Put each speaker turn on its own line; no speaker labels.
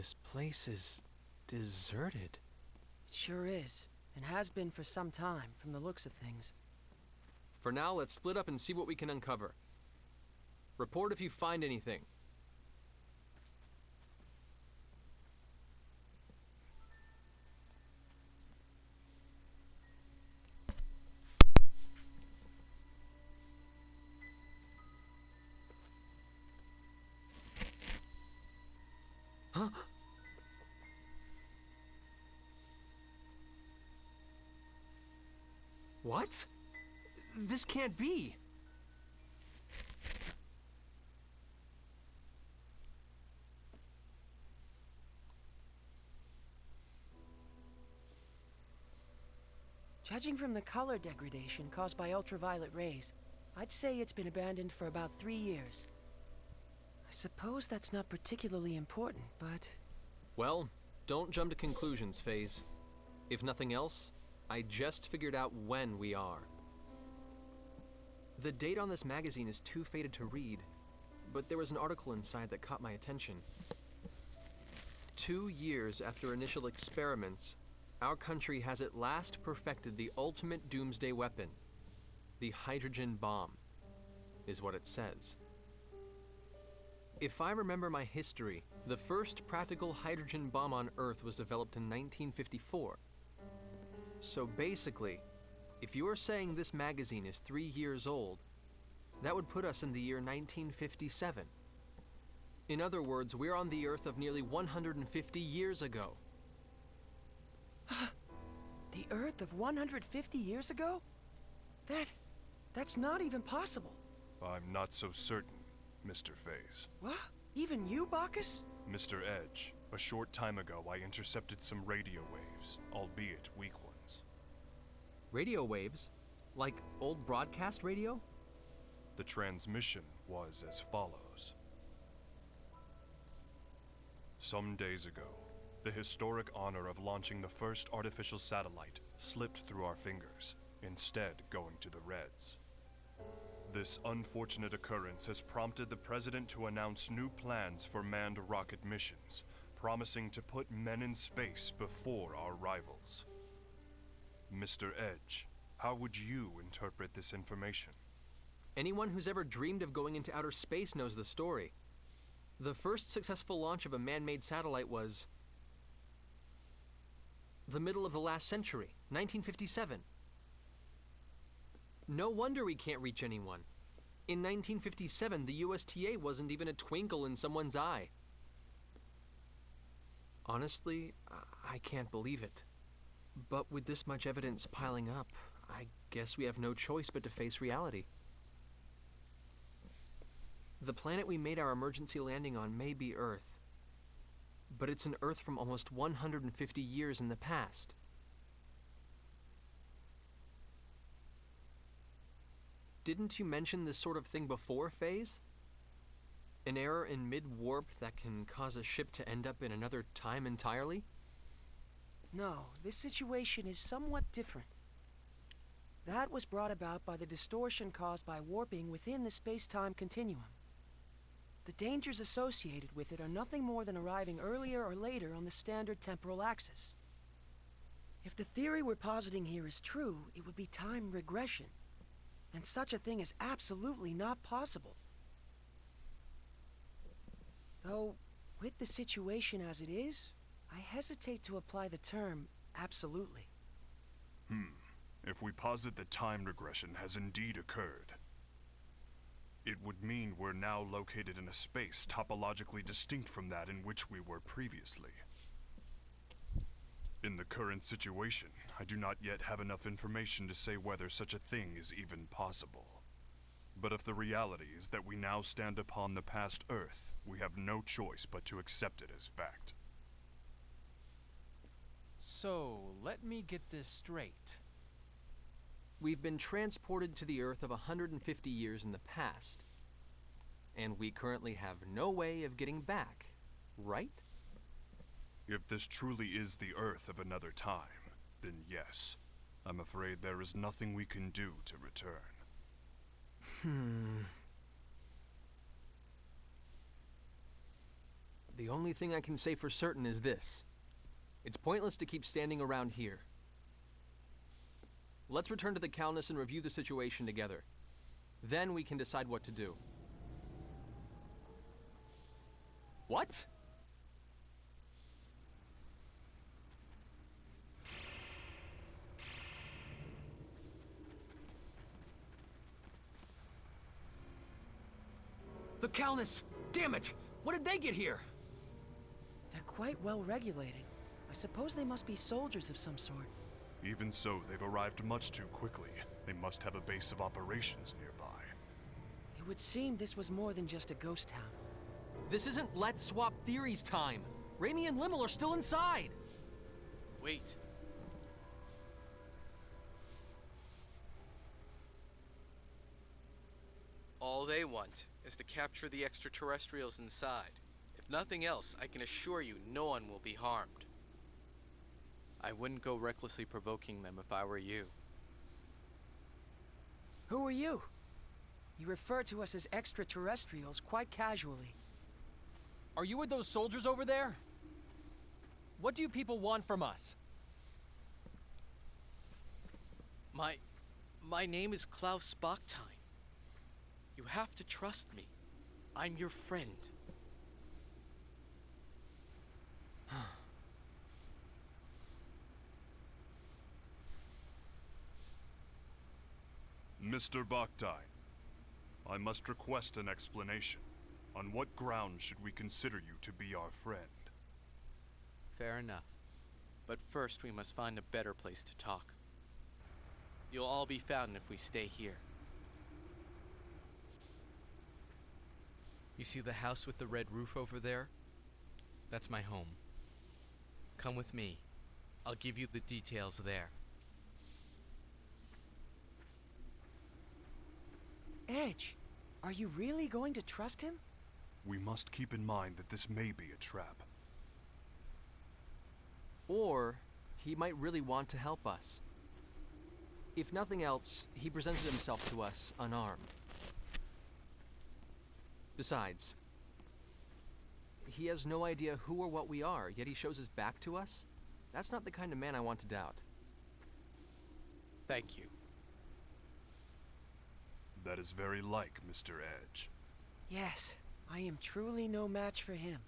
This place is deserted.
It sure is, and has been for some time, from the looks of things.
For now, let's split up and see what we can uncover. Report if you find anything. Huh? What? This can't be.
Judging from the color degradation caused by ultraviolet rays, I'd say it's been abandoned for about 3 years. I suppose that's not particularly important, but...
Well, don't jump to conclusions, FaZe. If nothing else, I just figured out when we are. The date on this magazine is too faded to read, but there was an article inside that caught my attention. 2 years after initial experiments, our country has at last perfected the ultimate doomsday weapon. The hydrogen bomb, is what it says. If I remember my history, the first practical hydrogen bomb on Earth was developed in 1954. So basically, if you're saying this magazine is 3 years old, that would put us in the year 1957. In other words, we're on the Earth of nearly 150 years ago.
The Earth of 150 years ago? That's not even possible.
I'm not so certain, Mr. FaZe.
What? Even you, Bacchus?
Mr. Edge, a short time ago I intercepted some radio waves, albeit weak ones.
Radio waves? Like old broadcast radio?
The transmission was as follows. Some days ago, the historic honor of launching the first artificial satellite slipped through our fingers, instead going to the Reds. This unfortunate occurrence has prompted the President to announce new plans for manned rocket missions, promising to put men in space before our rivals. Mr. Edge, how would you interpret this information?
Anyone who's ever dreamed of going into outer space knows the story. The first successful launch of a man-made satellite was the middle of the last century, 1957. No wonder we can't reach anyone. In 1957, the USTA wasn't even a twinkle in someone's eye. Honestly, I can't believe it. But with this much evidence piling up, I guess we have no choice but to face reality. The planet we made our emergency landing on may be Earth, but it's an Earth from almost 150 years in the past. Didn't you mention this sort of thing before, FaZe? An error in mid-warp that can cause a ship to end up in another time entirely?
No, this situation is somewhat different. That was brought about by the distortion caused by warping within the space-time continuum. The dangers associated with it are nothing more than arriving earlier or later on the standard temporal axis. If the theory we're positing here is true, it would be time regression. And such a thing is absolutely not possible. Though, with the situation as it is, I hesitate to apply the term absolutely.
If we posit that time regression has indeed occurred, it would mean we're now located in a space topologically distinct from that in which we were previously. In the current situation, I do not yet have enough information to say whether such a thing is even possible. But if the reality is that we now stand upon the past Earth, we have no choice but to accept it as fact.
So, let me get this straight.
We've been transported to the Earth of 150 years in the past, and we currently have no way of getting back, right?
If this truly is the Earth of another time, then yes. I'm afraid there is nothing we can do to return.
The only thing I can say for certain is this. It's pointless to keep standing around here. Let's return to the Calnus and review the situation together. Then we can decide what to do. What?
The Calnus! Damn it! What did they get here? They're quite well regulated. I suppose they must be soldiers of some sort.
Even so, they've arrived much too quickly. They must have a base of operations nearby.
It would seem this was more than just a ghost town.
This isn't Let's Swap Theories time. Raimi and Limmel are still inside.
Wait. All they want is to capture the extraterrestrials inside. If nothing else, I can assure you no one will be harmed. I wouldn't go recklessly provoking them if I were you.
Who are you? You refer to us as extraterrestrials quite casually.
Are you with those soldiers over there? What do you people want from us?
My name is Klaus Bachstein. You have to trust me. I'm your friend.
Mr. Bachstein, I must request an explanation. On what grounds should we consider you to be our friend?
Fair enough. But first we must find a better place to talk. You'll all be found if we stay here. You see the house with the red roof over there? That's my home. Come with me. I'll give you the details there.
Edge, are you really going to trust him?
We must keep in mind that this may be a trap.
Or he might really want to help us. If nothing else, he presented himself to us unarmed. Besides, he has no idea who or what we are, yet he shows his back to us? That's not the kind of man I want to doubt.
Thank you.
That is very like Mr. Edge.
Yes, I am truly no match for him.